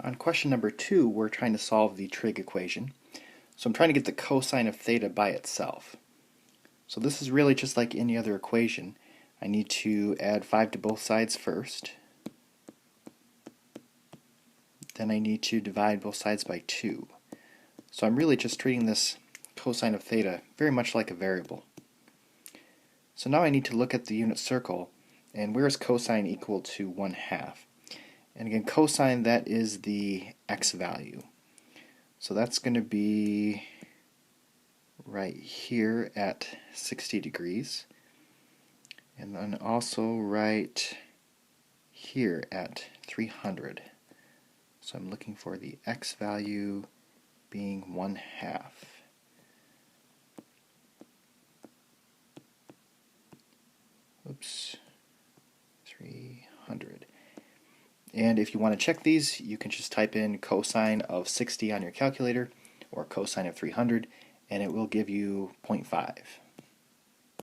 On question number 2, we're trying to solve the trig equation. So I'm trying to get the cosine of theta by itself. So this is really just like any other equation. I need to add 5 to both sides first. Then I need to divide both sides by 2. So I'm really just treating this cosine of theta very much like a variable. So now I need to look at the unit circle, and where is cosine equal to 1/2? And again, cosine, that is the x value. So that's going to be right here at 60 degrees. And then also right here at 300. So I'm looking for the x value being 1/2. Oops, 300. And if you want to check these, you can just type in cosine of 60 on your calculator or cosine of 300, and it will give you 0.5.